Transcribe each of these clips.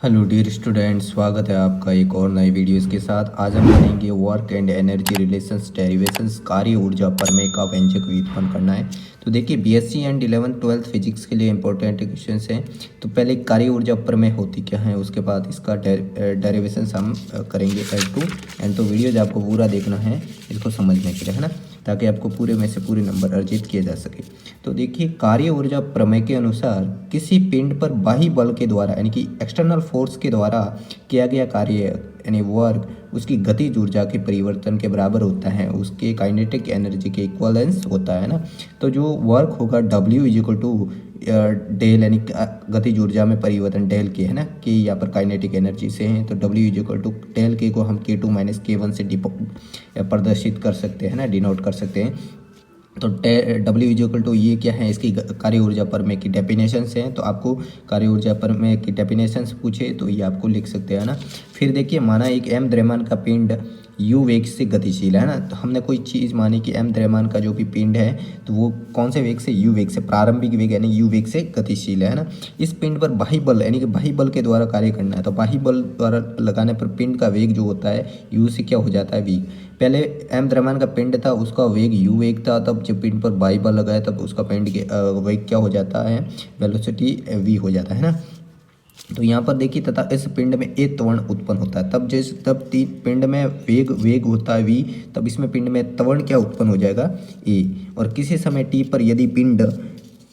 Hello dear student, स्वागत है आपका एक और नए वीडियोस के साथ। आज हम पढ़ेंगे work and energy relations derivations, कार्य ऊर्जा प्रमेय का व्यंजक व्युत्पन्न करना है। तो देखिए बीएससी एंड 11th-12th फिजिक्स के लिए इंपॉर्टेंट क्वेश्चंस हैं। तो पहले कार्य ऊर्जा प्रमेय होती क्या है, उसके बाद इसका डेरिवेशंस हम करेंगे एंड तो वीडियोज आपको पूरा देखना है इसको समझने के लिए, है ना, ताकि आपको पूरे में से पूरे नंबर अर्जित किए जा सके। तो देखिए कार्य ऊर्जा प्रमेय के अनुसार किसी पिंड पर बाह्य बल के द्वारा यानी कि एक्सटर्नल फोर्स के द्वारा किया गया कार्य यानी वर्क उसकी गतिज ऊर्जा के परिवर्तन के बराबर होता है, उसके काइनेटिक एनर्जी के इक्वलेंस होता है ना। तो जो वर्क होगा W इजिकल टू डेल यानी गतिज ऊर्जा में परिवर्तन डेल के, है ना, कि यहाँ पर काइनेटिक एनर्जी से हैं, तो W इजिकल टू डेल के को हम K2 माइनस K1 से प्रदर्शित कर सकते हैं ना, डिनोट कर सकते हैं। तो W इजिकल टू ये क्या है, इसकी कार्य ऊर्जा प्रमेय की डेफिनेशंस हैं। तो आपको कार्य ऊर्जा प्रमेय की डेफिनेशंस पूछे तो ये आपको लिख सकते हैं ना। फिर देखिए माना एक m द्रव्यमान का पिंड u वेग से गतिशील है ना। तो हमने कोई चीज़ मानी कि m द्रव्यमान का जो भी पिंड है तो वो कौन से वेग से, u वेग से, प्रारंभिक वेग यानी u वेग से गतिशील है ना। इस पिंड पर बाह्य बल यानी कि बाह्य बल के द्वारा कार्य करना है। तो बाह्य बल द्वारा लगाने पर पिंड का वेग जो होता है u से क्या हो जाता है, v। पहले m द्रव्यमान का पिंड था, उसका वेग u वेग था, तब जब पिंड पर बाह्य बल लगाया तब उसका पिंड के वेग क्या हो जाता है, वेलोसिटी v हो जाता है ना। तो यहाँ पर देखिए तथा इस पिंड में ए त्वरण उत्पन्न होता है। तब तीन पिंड में वेग होता है v, तब इसमें पिंड में त्वरण क्या उत्पन्न हो जाएगा, ए। और किसी समय टी पर यदि पिंड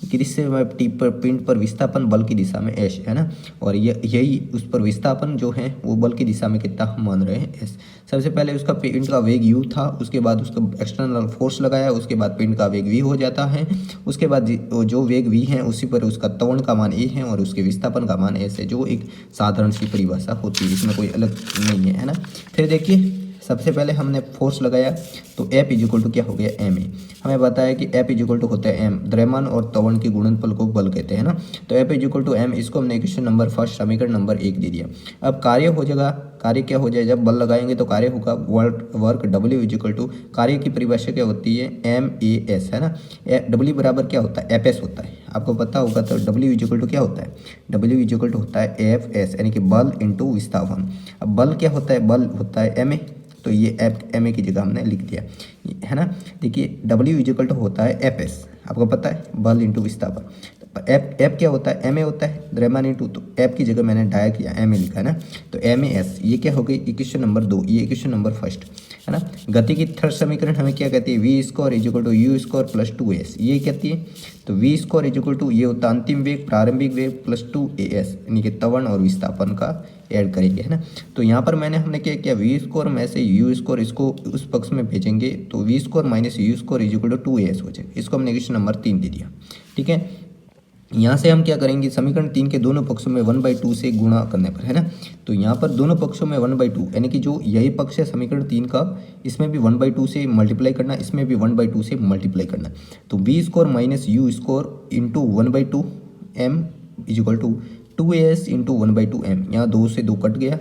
पिंड पर विस्थापन बल की दिशा में एस है ना, और यही उस पर विस्थापन जो है वो बल की दिशा में कितना हम मान रहे हैं, एस। सबसे पहले उसका पिंड का वेग u था, उसके बाद उसका एक्सटर्नल फोर्स लगाया, उसके बाद पिंड का वेग v हो जाता है। उसके बाद जो वेग v है उसी पर उसका त्वरण का मान a है और उसके विस्थापन का मान s है, जो एक साधारण सी परिभाषा होती है, इसमें कोई अलग नहीं है ना। फिर देखिए सबसे पहले हमने फोर्स लगाया तो F इजिकल टू क्या हो गया, ma। हमें बताया कि F इजिकल टू होता है m, द्रव्यमान और त्वरण के गुणनफल को बल कहते हैं ना। तो F इजिकल टू m, इसको हमने इक्वेशन नंबर फर्स्ट समीकरण नंबर 1 दे दिया। अब कार्य हो जाएगा, कार्य क्या हो जाए, जब बल लगाएंगे तो कार्य होगा वर्क W इजिकल टू, कार्य की परिभाषा क्या होती है, MAS है ना। W बराबर क्या होता है, FS होता है, आपको पता होगा। तो W इजिकल टू क्या होता है, W इजिकल टू होता है FS यानी कि बल इंटू विस्थापन। अब बल क्या होता है, बल होता है ma, तो ये ma की जगह हमने लिख दिया, है ना। देखिए W इजिकल टू होता है FS, आपको पता है, बल इंटू विस्थापन। F क्या होता है, ma होता है, द्रव्यमान इंटू, तो F की जगह मैंने डायरेक्ट किया ma लिखा है ना। तो MAS ये क्या हो गई, इक्वेशन नंबर 2, ये इक्वेशन नंबर फर्स्ट है ना। गति की थर्ड समीकरण हमें क्या कहती है, v square equal to u square plus 2s, ये कहती है। तो v स्क्वायर इजिकल टू ये होता है अंतिम वेग, प्रारंभिक वेग प्लस 2as यानी कि त्वरण और विस्थापन का ऐड करेंगे, है ना। तो यहाँ पर हमने क्या किया, v स्क्वायर में से u स्क्वायर इसको उस पक्ष में भेजेंगे, तो v square minus u square equal to 2as हो जाएगा। इसको हमने इक्वेशन नंबर 3 दे दिया, ठीक है। यहाँ से हम क्या करेंगे, समीकरण 3 के दोनों पक्षों में 1/2 से गुणा करने पर, है ना। तो यहाँ पर दोनों पक्षों में 1/2 यानी कि जो यही पक्ष है समीकरण 3 का, इसमें भी 1/2 से मल्टीप्लाई करना, इसमें भी 1/2 से मल्टीप्लाई करना। तो v square minus u square into 1/2 m equal to 2as into 1/2 m। यहाँ 2 से 2 कट गया,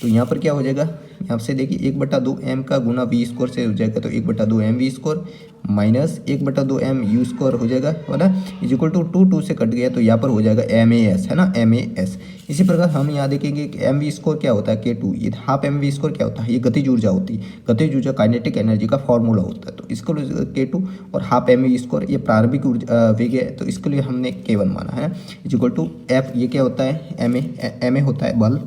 तो यहाँ पर क्या हो जाएगा, यहाँ से देखिए 1/2 m का गुना v स्क्वायर से हो जाएगा, तो 1/2 m v square minus 1/2 m u square हो जाएगा, है ना, इजिकल टू 2 से कट गया, तो यहाँ पर हो जाएगा MAS, है ना, MAS। इसी प्रकार हम यहाँ देखेंगे कि m v स्क्वायर क्या होता है, K2, ये हाफ m v स्क्वायर क्या होता है, ये गतिज ऊर्जा होती है। गतिज ऊर्जा काइनेटिक एनर्जी का फॉर्मूला होता है, तो इसको K2 और हाफ m v स्क्वायर ये प्रारंभिक वेग है, तो इसके लिए हमने K1 माना है, इजिकल टू F, ये क्या होता है, ma होता है बल,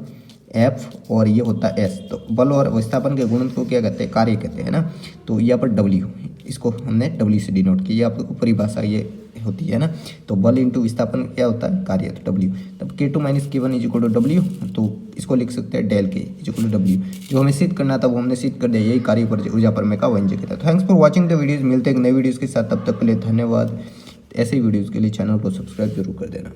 F और ये होता है S। तो बल और विस्थापन के गुणन को क्या कहते हैं, कार्य कहते हैं ना। तो यहाँ पर W, इसको हमने W से डिनोट किया, आपको परिभाषा ये होती है ना। तो बल इंटू विस्थापन क्या होता है, कार्य, तो W। तब K2 minus K1 is equal to W, तो इसको लिख सकते हैं del K equal to W। जो हमें सिद्ध करना था वो हमने सिद्ध कर दिया, यही कार्य ऊर्जा प्रमेय का व्यंजक है। Thanks for watching the videos, मिलते हैं नए वीडियोज़ के साथ, तब तक के लिए धन्यवाद। ऐसे ही वीडियोज़ के लिए चैनल को सब्सक्राइब जरूर कर देना।